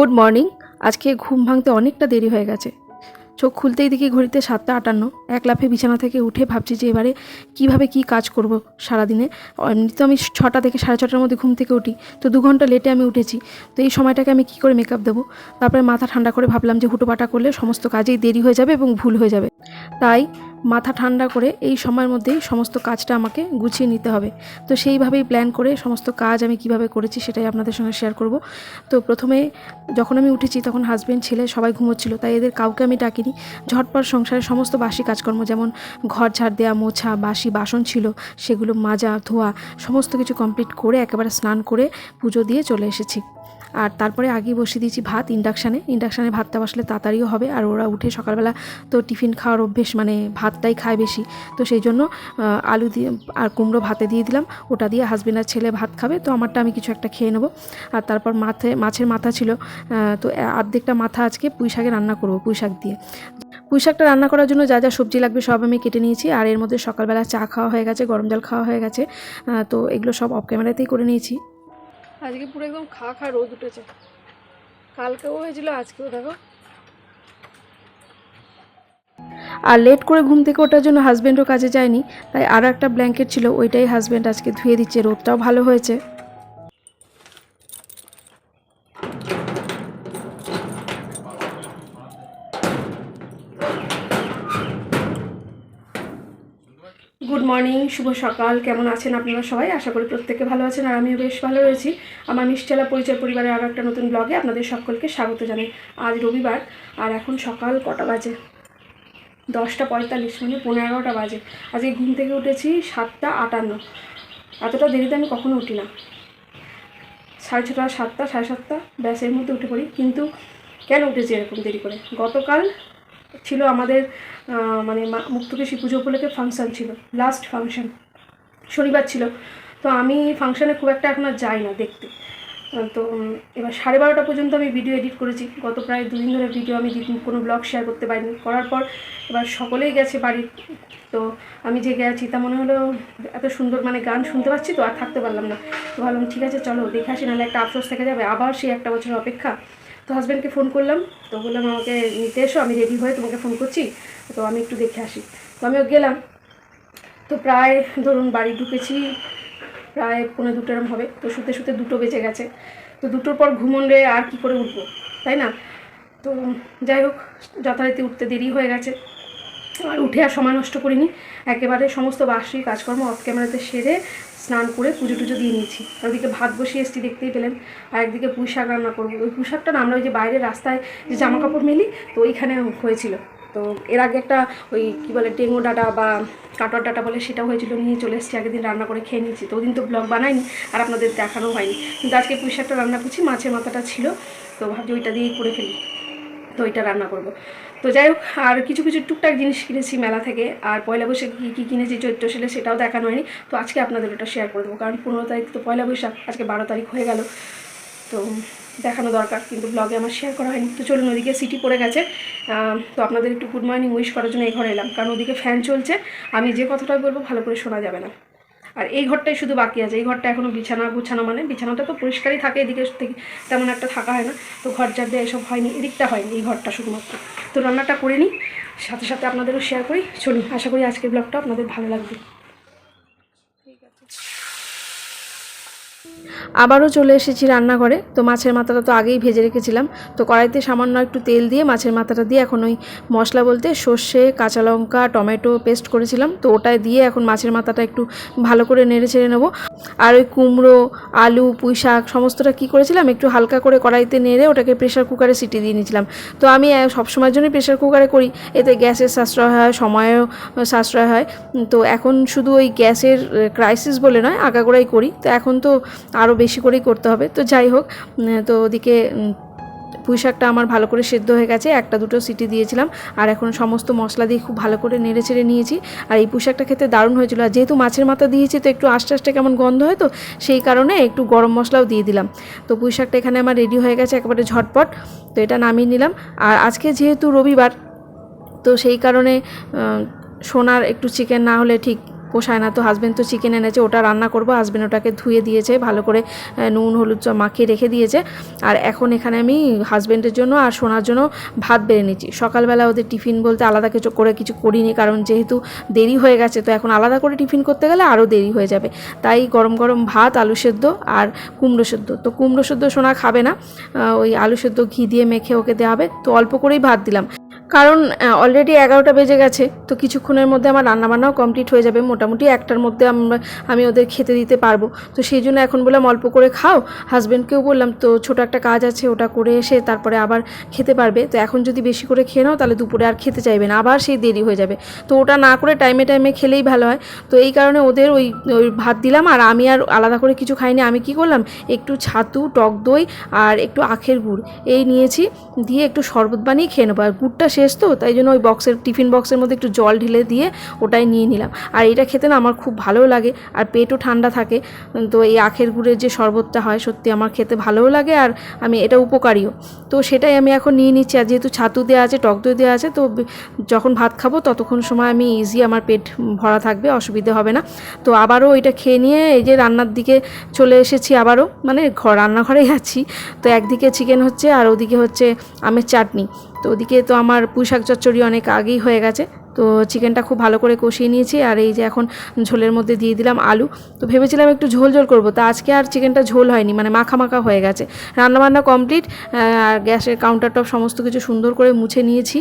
Good morning. আজকে ঘুম ভাঙতে অনেকটা দেরি হয়ে গেছে। চোখ খুলতেই দেখি ঘড়িতে 7:58। এক লাফে বিছানা থেকে উঠে ভাবছি যে এবারে কীভাবে কী কাজ করব সারাদিনে। এমনিতে তো আমি 6টা থেকে 6:30টার মধ্যে ঘুম থেকে উঠি, তো 2 ঘন্টা লেটে আমি উঠেছি। তো এই সময়টাকে আমি কী করে মেকআপ দেবো? তারপরে মাথা ঠান্ডা করে ভাবলাম যে হুটোপাটা করলে সমস্ত কাজেই দেরি হয়ে যাবে এবং ভুল হয়ে যাবে। তাই মাথা ঠান্ডা করে এই সময়ের মধ্যেই সমস্ত কাজটা আমাকে গুছিয়ে নিতে হবে। তো সেইভাবেই প্ল্যান করে সমস্ত কাজ আমি কিভাবে করেছি সেটাই আপনাদের সঙ্গে শেয়ার করব। তো প্রথমে যখন আমি উঠেছি তখন হাজব্যান্ড ছেলে সবাই ঘুমোচ্ছিল, তাই এদের কাউকে আমি ডাকিনি। ঝটপট সংসারের সমস্ত বাসি কাজকর্ম, যেমন ঘর ঝাড় দেওয়া, মোছা, বাসি বাসন ছিল সেগুলো মাজা ধোয়া সমস্ত কিছু কমপ্লিট করে একেবারে স্নান করে পুজো দিয়ে চলে এসেছি। আর তারপরে আগেই বসিয়ে দিয়েছি ভাত ইন্ডাকশানে ভাতটা বসলে তাড়াতাড়িও হবে। আর ওরা উঠে সকালবেলা তো টিফিন খাওয়ার অভ্যেস, মানে ভাতটাই খায় বেশি। তো সেই জন্য আলু দিয়ে আর কুমড়ো ভাতে দিয়ে দিলাম, ওটা দিয়ে হাজবেন্ড আর ছেলে ভাত খাবে, তো আমারটা আমি কিছু একটা খেয়ে নেবো। আর তারপর মাছের মাথা ছিল, তো অর্ধেকটা মাথা আজকে পুঁই শাকে রান্না করবো, পুঁই শাক দিয়ে। পুঁই শাকটা রান্না করার জন্য যা যা সবজি লাগবে সব আমি কেটে নিয়েছি। আর এর মধ্যে সকালবেলা চা খাওয়া হয়ে গেছে, গরম জল খাওয়া হয়ে গেছে। তো এগুলো সব অফ ক্যামেরাতেই করে নিয়েছি। আজকে পুরো একদম খা রোদ উঠেছে, কালকেও হয়েছিল, আজকেও দেখো। আর লেট করে ঘুম থেকে ওঠার জন্য হাজব্যান্ডও কাজে যায়নি, তাই আরও একটা ব্ল্যাঙ্কেট ছিল, ওইটাই হাজব্যান্ড আজকে ধুয়ে দিচ্ছে। রোদটাও ভালো হয়েছে। গুড মর্নিং, শুভ সকাল। কেমন আছেন আপনারা সবাই? আশা করি প্রত্যেকে ভালো আছেন, আর আমিও বেশ ভালো রয়েছি। আমার মিষ্টিলা পরিচয় পরিবারের আরও একটা নতুন ব্লগে আপনাদের সকলকে স্বাগত জানাই। আজ রবিবার, আর এখন সকাল কটা বাজে? 10:45, মানে 11:30 বাজে। আজকে ঘুম থেকে উঠেছি 7:58। এতটা দেরিতে আমি কখনো উঠি না। 6:30, 7টা, 7:30, ব্যাস এর মধ্যে উঠে পড়ি। কিন্তু কেন উঠেছি এরকম দেরি করে? গতকাল ছিল আমাদের মানে মুক্তকেশী পুজো উপলক্ষে ফাংশান ছিল, লাস্ট ফাংশান, শনিবার ছিল। তো আমি ফাংশানে খুব একটা এখন আর যাই না দেখতে। তো এবার 12:30 পর্যন্ত আমি ভিডিও এডিট করেছি। গত প্রায় 2 দিন ধরে ভিডিও আমি কোনো ব্লগ শেয়ার করতে পারিনি। করার পর এবার সকলেই গেছে বাড়ির, তো আমি যে গেছি তা মনে হলো এত সুন্দর মানে গান শুনতে পাচ্ছি, তো আর থাকতে পারলাম না। তো ভাবলাম ঠিক আছে চলো দেখে আসি, নাহলে একটা আফসোস থেকে যাবে, আবার সেই একটা বছরের অপেক্ষা। তো হাজব্যান্ডকে ফোন করলাম, তো বললাম আমাকে নিতে এসো, আমি রেডি হয়ে তোমাকে ফোন করছি, তো আমি একটু দেখে আসি। তো আমিও গেলাম। তো প্রায় ধরুন বাড়ি ঢুকেছি প্রায় 1:45 এরম হবে। তো শুতে শুতে 2টো বেজে গেছে। তো 2টোর পর ঘুমোলে আর কি করে উঠবো, তাই না? তো যাই হোক, যথারীতি উঠতে দেরি হয়ে গেছে। আর উঠে আর সময় নষ্ট করিনি, একেবারে সমস্ত বাসি কাজকর্ম অফ ক্যামেরাতে সেরে স্নান করে পুজো টুজো দিয়ে নিয়েছি। ওদিকে ভাত বসিয়ে এসেছি, দেখতেই পেলেন। আর একদিকে পুঁই শাক রান্না করবো। ওই পুঁই শাকটা না আমরা ওই যে বাইরের রাস্তায় যে জামা কাপড় মেলি, তো ওইখানে হয়েছিল। তো এর আগে একটা ওই কী বলে ডেঙ্গু ডাঁটা বা কাটোয়ার ডাঁটা বলে, সেটা হয়েছিল, নিয়ে চলে এসেছি। আগের দিন রান্না করে খেয়ে নিয়েছি। তো ওদিন তো ব্লগ বানাইনি আর আপনাদের দেখানো হয়নি, কিন্তু আজকে পুঁই শাকটা রান্না করছি। মাছের মাথাটা ছিল, তো ভাবছি ওইটা দিয়েই করে ফেলি, তো ওইটা রান্না করব। তো যাই হোক, আর কিছু কিছু টুকটাক জিনিস কিনেছি মেলা থেকে। আর পয়লা বৈশাখে কী কী কিনেছি চৈত্র সেলে, সেটাও দেখানো হয়নি। তো আজকে আপনাদের ওটা শেয়ার করে দেবো, কারণ 15 তারিখ তো পয়লা বৈশাখ, আজকে 12 তারিখ হয়ে গেল। তো দেখানো দরকার, কিন্তু ব্লগে আমার শেয়ার করা হয়নি। তো চলুন, ওদিকে সিটি পড়ে গেছে। তো আপনাদের একটু গুড মর্নিং উইশ করার জন্য এই ঘরে এলাম, কারণ ওদিকে ফ্যান চলছে, আমি যে কথাটা বলবো ভালো করে শোনা যাবে না। আর এই ঘরটাই শুধু বাকি আছে। এই ঘরটা এখনও বিছানা গুছানো, মানে বিছানাটা তো পরিষ্কারই থাকে, এদিকে থেকে তেমন একটা থাকা হয় না। তো ঘর ঝাড় দেওয়া এসব হয়নি, এদিকটা হয়নি, এই ঘরটা শুধুমাত্র। তো রান্নাটা করে নিই, সাথে সাথে আপনাদেরও শেয়ার করি। চলুন, আশা করি আজকের ব্লগটা আপনাদের ভালো লাগবে। ঠিক আছে, আবারও চলে এসেছি রান্নাঘরে। তো মাছের মাথাটা তো আগেই ভেজে রেখেছিলাম। তো কড়াইতে সামান্য একটু তেল দিয়ে মাছের মাথাটা দিয়ে এখন ওই মশলা বলতে সর্ষে, কাঁচা লঙ্কা, টমেটো পেস্ট করেছিলাম, তো ওটাই দিয়ে এখন মাছের মাথাটা একটু ভালো করে নেড়ে ছেড়ে নেবো। আর ওই কুমড়ো, আলু, পুঁই শাক সমস্তটা কী করেছিলাম, একটু হালকা করে কড়াইতে নেড়ে ওটাকে প্রেশার কুকারে সিটি দিয়ে নিয়েছিলাম। তো আমি সবসময়ের জন্যই প্রেশার কুকারে করি, এতে গ্যাসের সাশ্রয় হয়, সময়েও সাশ্রয় হয়। তো এখন শুধু ওই গ্যাসের ক্রাইসিস বলে নয়, আগাগোড়াই করি। তো এখন তো আরও বেশি করেই করতে হবে। তো যাই হোক, তো ওদিকে পুঁই শাকটা আমার ভালো করে সেদ্ধ হয়ে গেছে, 1-2টো সিটি দিয়েছিলাম। আর এখন সমস্ত মশলা দিয়ে খুব ভালো করে নেড়ে চেড়ে নিয়েছি। আর এই পুঁই শাকটা খেতে দারুণ হয়েছিল। আর যেহেতু মাছের মাথা দিয়েছি, তো একটু আস্তে আস্তে কেমন গন্ধ হয়, তো সেই কারণে একটু গরম মশলাও দিয়ে দিলাম। তো পুঁই শাকটা এখানে আমার রেডি হয়ে গেছে একেবারে ঝটপট। তো এটা নামিয়ে নিলাম। আর আজকে যেহেতু রবিবার, তো সেই কারণে সোনার একটু চিকেন না হলে ঠিক পোষায় না। তো হাজব্যান্ড তো চিকেন এনেছে, ওটা রান্না করব। হাজব্যান্ড ওটাকে ধুয়ে দিয়েছে, ভালো করে নুন হলুদ মাখিয়ে রেখে দিয়েছে। আর এখন এখানে আমি হাজব্যান্ডের জন্য আর সোনার জন্য ভাত বেড়ে নিচ্ছি। সকালবেলা ওদের টিফিন বলতে আলাদা কিছু করে কিছু করিনি, কারণ যেহেতু দেরি হয়ে গেছে, তো এখন আলাদা করে টিফিন করতে গেলে আরও দেরি হয়ে যাবে। তাই গরম গরম ভাত, আলু সেদ্ধ আর কুমড়ো সেদ্ধ। তো কুমড়ো সেদ্ধ সোনা খাবে না, ওই আলু সেদ্ধ ঘি দিয়ে মেখে ওকে দেওয়া হবে। তো অল্প করেই ভাত দিলাম, কারণ অলরেডি 11টা বেজে গেছে। তো কিছুক্ষণের মধ্যে আমার রান্নাবান্নাও কমপ্লিট হয়ে যাবে, মোটামুটি 1টার মধ্যে আমি ওদের খেতে দিতে পারবো। তো সেই জন্য এখন বললাম অল্প করে খাও। হাজব্যান্ডকেও বললাম তো ছোটো একটা কাজ আছে, ওটা করে এসে তারপরে আবার খেতে পারবে। তো এখন যদি বেশি করে খেয়ে নাও তাহলে দুপুরে আর খেতে চাইবে না, আবার সেই দেরি হয়ে যাবে। তো ওটা না করে টাইমে টাইমে খেলেই ভালো হয়। তো এই কারণে ওদের ওই ভাত দিলাম। আর আমি আর আলাদা করে কিছু খাইনি। আমি কি করলাম, একটু ছাতু, টক দই আর একটু আখের গুড় এই নিয়েছি, দিয়ে একটু শরবত বানিয়ে খেয়ে নেবো। আর গুড়টা শেষ তো, তাই জন্য ওই টিফিন বক্সের মধ্যে একটু জল ঢেলে দিয়ে ওটাই নিয়ে নিলাম। আর এটা খেতে না আমার খুব ভালোও লাগে, আর পেটও ঠান্ডা থাকে। তো এই আখের গুড়ের যে শরবতটা হয় সত্যি আমার খেতে ভালোও লাগে, আর আমি এটা উপকারীও। তো সেটাই আমি এখন নিয়ে নিচ্ছি। আর যেহেতু ছাতু দেওয়া আছে, টক দই দেওয়া আছে, তো যখন ভাত খাবো ততক্ষণ সময় আমি ইজি আমার পেট ভরা থাকবে, অসুবিধে হবে না। তো আবারও এটা খেয়ে নিয়ে এই যে রান্নার দিকে চলে এসেছি আবারও, মানে রান্নাঘরেই আছি। তো একদিকে চিকেন হচ্ছে আর ওদিকে হচ্ছে আমের চাটনি। তো ওদিকে তো আমার পুঁই শাক চচ্চড়ি অনেক আগেই হয়ে গেছে। তো চিকেনটা খুব ভালো করে কষিয়ে নিয়েছি, আর এই যে এখন ঝোলের মধ্যে দিয়ে দিলাম আলু। তো ভেবেছিলাম একটু ঝোল ঝোল করবো, তা আজকে আর চিকেনটা ঝোল হয়নি, মানে মাখা মাখা হয়ে গেছে। রান্নাবান্না কমপ্লিট, আর গ্যাসের কাউন্টার টপ সমস্ত কিছু সুন্দর করে মুছে নিয়েছি।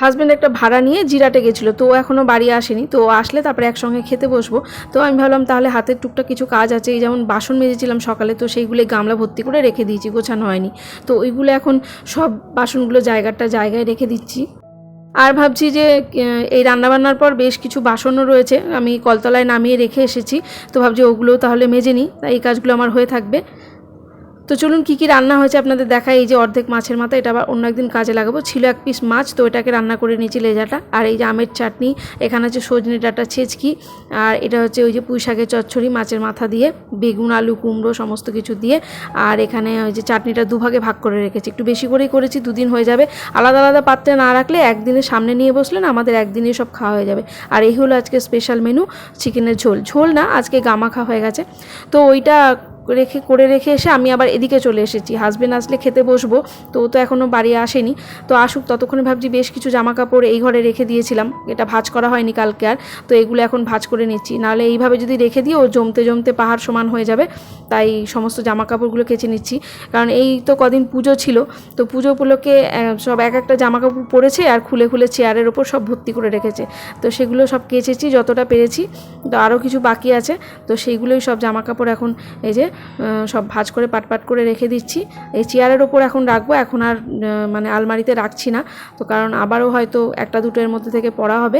হাজব্যান্ড একটা ভাড়া নিয়ে জিরাটে গেছিলো, তো ও এখনও বাড়ি আসেনি। তো আসলে তারপরে একসঙ্গে খেতে বসবো। তো আমি ভাবলাম তাহলে হাতের টুকটাক কিছু কাজ আছে, এই যেমন বাসন মেজেছিলাম সকালে, তো সেইগুলো গামলা ভর্তি করে রেখে দিয়েছি, গোছানো হয়নি। তো ওইগুলো এখন সব বাসনগুলো জায়গায় রেখে দিচ্ছি। আর ভাবছি যে এই রান্নাবান্নার পর বেশ কিছু বাসনও রয়েছে, আমি কলতলায় নামিয়ে রেখে এসেছি। তো ভাবছি ওগুলোও তাহলে মেজে নিই, এই কাজগুলো আমার হয়ে থাকবে। তো চলুন কী কী রান্না হয়েছে আপনাদের দেখাই। এই যে অর্ধেক মাছের মাথা, এটা আবার অন্য একদিন কাজে লাগাবো। ছিল 1 পিস মাছ, তো এটাকে রান্না করে নিয়েছি লেজাটা। আর এই যে আমের চাটনি, এখানে হচ্ছে সজনে ডাঁটা ছেঁচকি, আর এটা হচ্ছে ওই যে পুঁই শাকের চচ্চড়ি মাছের মাথা দিয়ে, বেগুন আলু কুমড়ো সমস্ত কিছু দিয়ে। আর এখানে ওই যে চাটনিটা দুভাগে ভাগ করে রেখেছি, একটু বেশি করেই করেছি, 2 দিন হয়ে যাবে। আলাদা আলাদা পাত্রে না রাখলে একদিনের সামনে নিয়ে বসলে না আমাদের একদিনে সব খাওয়া হয়ে যাবে। আর এই হলো আজকে স্পেশাল মেনু, চিকেনের ঝোল না, আজকে গামাখা হয়ে গেছে। তো ওইটা করে রেখে এসে আমি আবার এদিকে চলে এসেছি। হাজব্যান্ড আসলে খেতে বসবো, তো ও তো এখনও বাড়ি আসেনি। তো আসুক, ততক্ষণে ভাবছি বেশ কিছু জামা কাপড় এই ঘরে রেখে দিয়েছিলাম, এটা ভাঁজ করা হয়নি কালকে আর। তো এগুলো এখন ভাঁজ করে নিচ্ছি, নাহলে এইভাবে যদি রেখে দিই ও জমতে জমতে পাহাড় সমান হয়ে যাবে। তাই সমস্ত জামা কাপড়গুলো কেচে নিচ্ছি, কারণ এই তো কদিন পুজো ছিল। তো পুজো উপলক্ষে সব একটা জামা কাপড় পরেছে আর খুলে খুলে চেয়ারের ওপর সব ভর্তি করে রেখেছে। তো সেগুলো সব কেচেছি যতটা পেরেছি, তো আরও কিছু বাকি আছে। তো সেইগুলোই সব জামা কাপড় এখন এই যে সব ভাঁজ করে পাট করে রেখে দিচ্ছি। এই চেয়ারের ওপর এখন রাখবো, এখন আর মানে আলমারিতে রাখছি না। তো কারণ আবারও হয়তো 1-2 মধ্যে থেকে পরা হবে,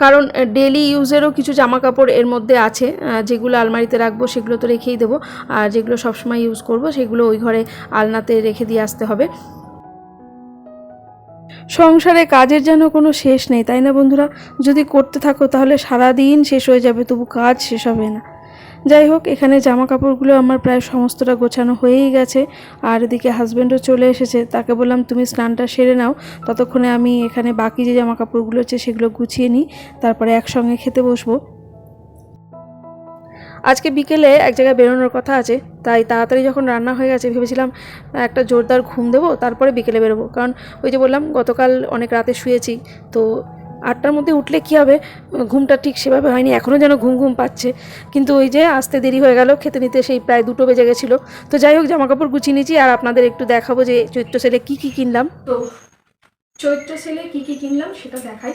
কারণ ডেলি ইউজেরও কিছু জামা কাপড় এর মধ্যে আছে, যেগুলো আলমারিতে রাখবো সেগুলো তো রেখেই দেবো। আর যেগুলো সবসময় ইউজ করব সেগুলো ওই ঘরে আলনাতে রেখে দিয়ে আসতে হবে। সংসারে কাজের যেন কোনো শেষ নেই, তাই না বন্ধুরা? যদি করতে থাকো তাহলে সারা দিন শেষ হয়ে যাবে, তবু কাজ শেষ হবে না। যাই হোক, এখানে জামা কাপড়গুলো আমার প্রায় সমস্তটা গোছানো হয়েই গেছে। আর এদিকে হাজব্যান্ডও চলে এসেছে, তাকে বললাম তুমি স্নানটা সেরে নাও, ততক্ষণে আমি এখানে বাকি যে জামা কাপড়গুলো আছে সেগুলো গুছিয়ে নিই, তারপরে একসঙ্গে খেতে বসবো। আজকে বিকেলে এক জায়গায় বেরোনোর কথা আছে, তাই তাড়াতাড়ি যখন রান্না হয়ে গেছে ভেবেছিলাম একটা জোরদার ঘুম দেবো, তারপরে বিকেলে বেরোবো। কারণ ওই যে বললাম গতকাল অনেক রাতে শুয়েছি, তো 8টার মধ্যে উঠলে কী হবে, ঘুমটা ঠিক সেভাবে হয়নি, এখনও যেন ঘুম ঘুম পাচ্ছে। কিন্তু ওই যে আসতে দেরি হয়ে গেল, খেতে নিতে সেই প্রায় 2টো বেজে গেছিলো। তো যাই হোক, জামাকাপড় গুছিয়ে নিয়েছি, আর আপনাদের একটু দেখাবো যে চৈত্র সেলে কী কী কিনলাম। তো চৈত্র সেলে কী কী কিনলাম সেটা দেখাই।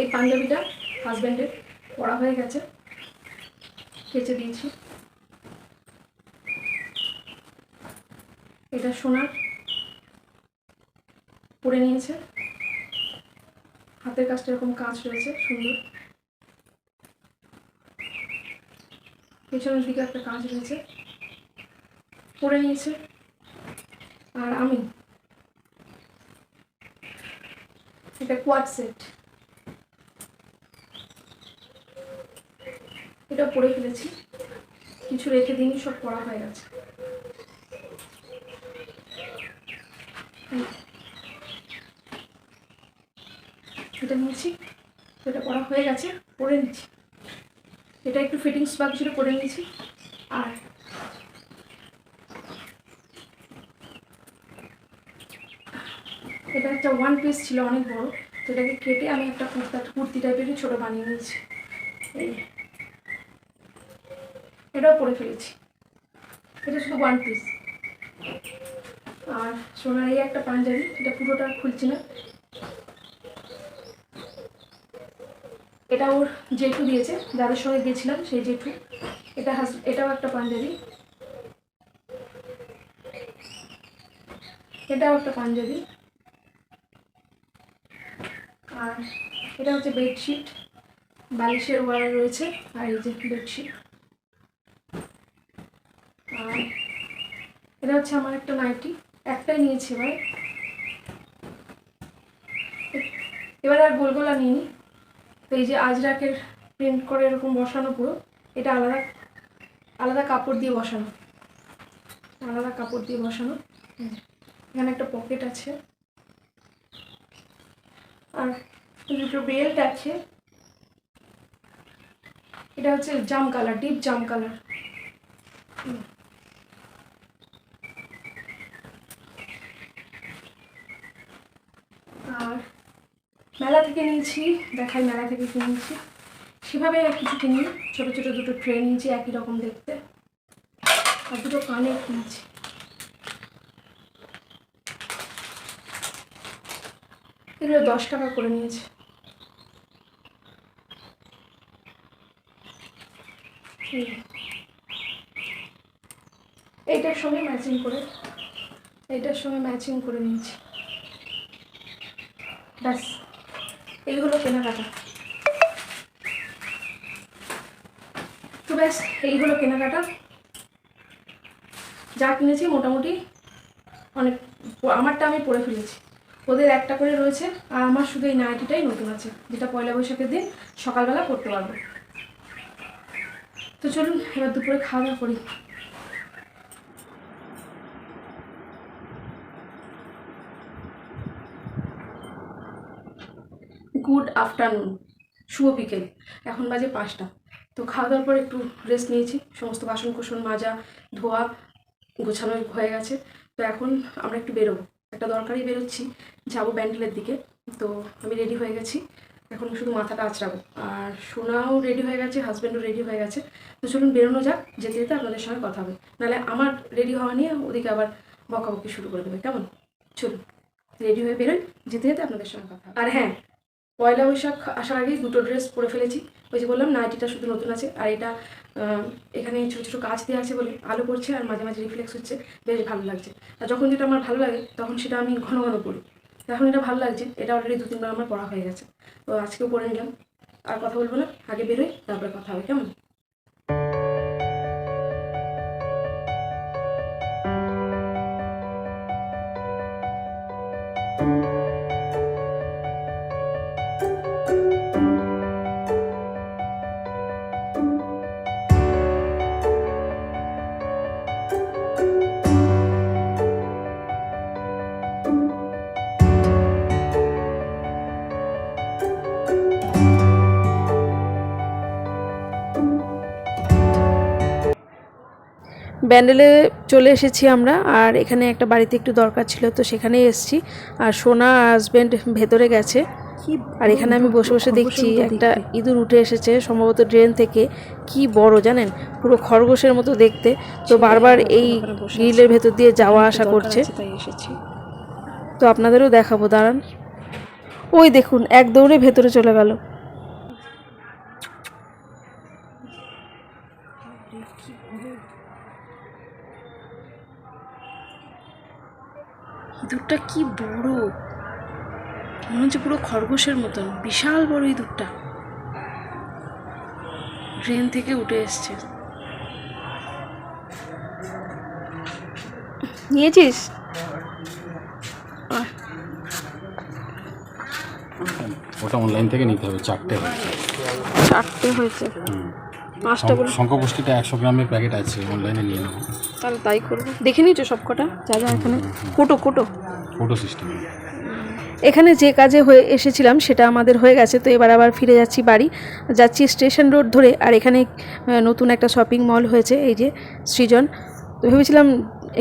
এই পাঞ্জাবিটা হাজব্যান্ডের পরা হয়ে গেছে, কেচে দিয়েছি। এটা সোনার, পরে নিয়েছে, হাতের কাজটা এরকম কাজ রয়েছে সুন্দর, পেছনের দিকে একটা কাজ রয়েছে, পরে নিয়েছে। আর আমি এটা কোয়াড সেট, এটা পরে ফেলেছি, কিছু রেখে দিইনি, সব পড়া হয়ে গেছে। এটা নিয়েছি, এটা পরা হয়ে গেছে, পরে নিচ্ছি। এটা একটু ফিটিংস বাকি ছিল, পরে নিয়েছি। আর এটা একটা ওয়ান পিস ছিল, অনেক বড়, তো এটাকে কেটে আমি একটা কুর্তি টাইপেরই ছোটো বানিয়ে নিয়েছি। এই এটাও পরে ফেলেছি, এটা শুধু ওয়ান পিস। আর সোনার এই একটা পাঞ্জাবি, এটা পুরোটা খুলছি না, এটা ওর জেঠু দিয়েছে, যাদের সঙ্গে গেছিলাম সেই জেঠু। এটাও একটা পাঞ্জাবি, এটাও একটা পাঞ্জাবি। আর এটা হচ্ছে বেডশিট, বালিশের ওয়ার রয়েছে, আর এই যে বেডশিট। আর এটা হচ্ছে আমার একটা নাইটি, একটাই নিয়েছি এবার আর গোলগোলা নিইনি। তো এই যে আজরাকের প্রিন্ট করে এরকম বসানো পুরো, এটা আলাদা আলাদা কাপড় দিয়ে বসানো, আলাদা কাপড় দিয়ে বসানো। এখানে একটা পকেট আছে, আর দুটো বেল্ট আছে। এটা হচ্ছে জাম কালার, ডিপ জাম কালার। আর মেলা থেকে নিয়েছি, দেখাই মেলা থেকে কিনেছি, সেভাবে কিছু কিনি। ছোটো ছোটো দুটো ট্রে নিয়েছি একই রকম দেখতে, আর দুটো কানে কিনেছি। এগুলো 10 টাকা করে নিয়েছে। এইটার সঙ্গে ম্যাচিং করে নিয়েছি। ব্যাস, এইগুলো কেনাকাটা। তো ব্যাস এইগুলো কেনাকাটা, যা কিনেছি মোটামুটি অনেক। আমারটা আমি পরে ফেলেছি, ওদের একটা করে রয়েছে, আর আমার শুধু এই নাইটিটাই নতুন আছে, যেটা পয়লা বৈশাখের দিন সকালবেলা পরতে পারবো। তো চলুন এবার দুপুরে খাওয়া দাওয়া করি। গুড আফটারনুন, শুভ বিকেল। এখন বাজে 5টা। তো খাওয়া দাওয়ার পর একটু রেস্ট নিয়েছি, সমস্ত বাসন কোসন মাজা ধোয়া গোছানো হয়ে গেছে। তো এখন আমরা একটু বেরোবো, একটা দরকারি বেরোচ্ছি, যাবো ব্যান্ডেলের দিকে। তো আমি রেডি হয়ে গেছি, এখন শুধু মাথাটা আঁচড়াবো। আর সোনাও রেডি হয়ে গেছে, হাজব্যান্ডও রেডি হয়ে গেছে। তো চলুন বেরোনো যাক, যেতে যেতে আপনাদের সঙ্গে কথা হবে, নাহলে আমার রেডি হওয়া নিয়ে ওদিকে আবার বকাবকি শুরু করে দেবে, কেমন? চলুন রেডি হয়ে বেরোই, যেতে যেতে আপনাদের সঙ্গে কথা হবে। আর হ্যাঁ, পয়লা বৈশাখ আসার আগেই দুটো ড্রেস পরে ফেলেছি। ওই যে বললাম নাইটিটা শুধু নতুন আছে, আর এটা এখানে ছোটো ছোটো কাজ দেওয়া আছে বলে আলো পড়ছে আর মাঝে মাঝে রিফ্লেক্স হচ্ছে, বেশ ভালো লাগছে। আর যখন যেটা আমার ভালো লাগে তখন সেটা আমি ঘন ঘন পড়ি। এখন এটা ভালো লাগছে, এটা অলরেডি 2-3 বার আমার পড়া হয়ে গেছে, তো আজকেও পরে নিলাম। আর কথা বলবো না, আগে বেরোই, তারপরে কথা হবে, কেমন? ব্যান্ডেলে চলে এসেছি আমরা, আর এখানে একটা বাড়িতে একটু দরকার ছিল, তো সেখানেই এসেছি। আর সোনা হাজব্যান্ড ভেতরে গেছে, আর এখানে আমি বসে বসে দেখছি একটা ইঁদুর উঠে এসেছে সম্ভবত ড্রেন থেকে। কি বড় জানেন, পুরো খরগোশের মতো দেখতে। তো বারবার এই গ্রিলের ভেতর দিয়ে যাওয়া আসা করছে, তাই এসেছি। তো আপনাদেরও দেখাবো, দাঁড়ান। ওই দেখুন, এক দৌড়ে ভেতরে চলে গেল। ইঁদুরটা কি বড়, মনে হচ্ছে পুরো খরগোশের মতন, বিশাল বড় ইঁদুরটা, ড্রেন থেকে উঠে এসছে। নিয়েছিস? ওটা অনলাইন থেকে নিতে হবে, 4টে হয়েছে। 5টা বলে শঙ্খপুষ্টিটা 100 গ্রামের প্যাকেট আছে, অনলাইনে নিয়ে নেবো। তাহলে তাই করবো। দেখে নিয়েছো সব কটা যা যা এখানে? Photo system. এখানে যে কাজে হয়ে এসেছিলাম সেটা আমাদের হয়ে গেছে, তো এবার আবার ফিরে যাচ্ছি বাড়ি। যাচ্ছি স্টেশন রোড ধরে, আর এখানে নতুন একটা শপিং মল হয়েছে, এই যে সৃজন। তো ভেবেছিলাম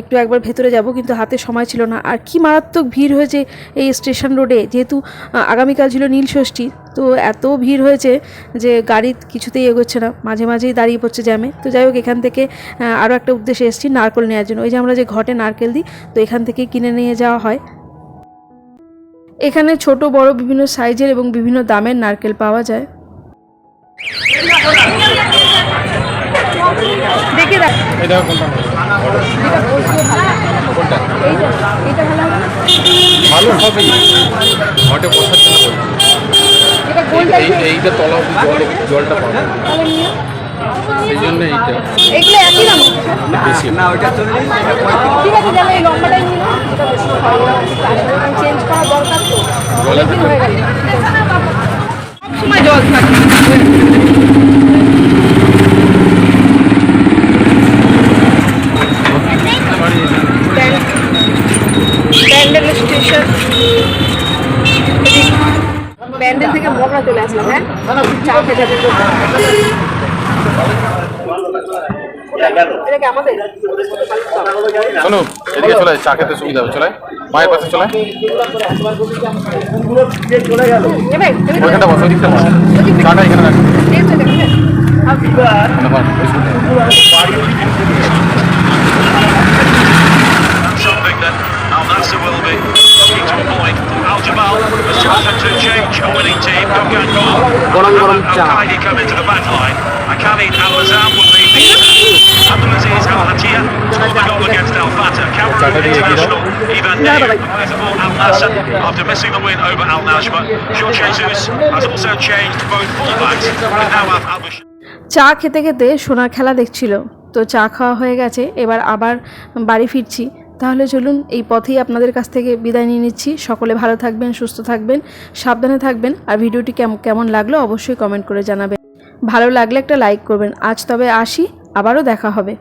একটু একবার ভেতরে যাব, কিন্তু হাতে সময় ছিল না। আর কি মারাত্মক ভিড় হয়েছে এই স্টেশন রোডে, যেহেতু আগামীকাল ছিল নীলষষ্ঠী, তো এত ভিড় হয়েছে যে গাড়ি কিছুতেই এগোচ্ছে না, মাঝে মাঝেই দাঁড়িয়ে পড়ছে জ্যামে। তো যাই হোক, এখান থেকে আরও একটা উদ্দেশ্যে এসেছি নারকেল নেওয়ার জন্য। ওই যে আমরা যে ঘটে নারকেল দিই, তো এখান থেকে কিনে নিয়ে যাওয়া হয়। এখানে ছোট বড় বিভিন্ন সাইজের এবং বিভিন্ন দামের নারকেল পাওয়া যায়। দেখে দেখ, এটা কোনটা এইটা ভালো হবে না? ভালো হবে ঘটে বসার জন্য বলছি। এটা গোলটা এইটা তলা অবধি জলটা পাবে, তাহলে নিয়ে এই জন্য এইটা এগুলো একই দাম বেশি। না ওইটা চলে ঠিক আছে, তাহলে এই লম্বাটাই নিয়ে নাও, এটা বেশি চেঞ্জ করা দরকার, তো অনেকদিন হয়ে গেল। সবসময় জল থাকে। ব্যান্ডেল স্টেশন, ব্যান্ডেল থেকে মগরা চলে আসলাম। হ্যাঁ, চা খেতে হবে। এটা কি আমাদের? শোনো, এদিকে চলে চা খেতে সুবিধা হবে, চলে মায়ের পাশে চলে এবার ওইখানটা বসো, ওইদিকটা বসো, চাটা এখানে রাখো। Something that Al Nassr will be looking to avoid. Al Jamal has chosen to change a winning team. Gogan goal. Al-Qaidi come into the back line. Akhalid Al-Azam will lead the Abdulaziz Al-Hatia scored the goal against Al Fatah. Cameroon international Ivan Nair plays the ball Al Nassr after missing the win over Al Najma. Jorge Jesus has also changed both fullbacks with Nawaf Al-Bashir. চা খেতে খেতে সোনার খেলা দেখছিল, তো চা খাওয়া হয়ে গেছে, এবার আবার বাড়ি ফিরছি। তাহলে চলুন, এই পথেই আপনাদের কাছ থেকে বিদায় নিয়ে নিচ্ছি। সকলে ভালো থাকবেন, সুস্থ থাকবেন, সাবধানে থাকবেন। আর ভিডিওটি কেমন লাগলো অবশ্যই কমেন্ট করে জানাবেন। ভালো লাগলে একটা লাইক করবেন। আজ তবে আসি, আবারও দেখা হবে।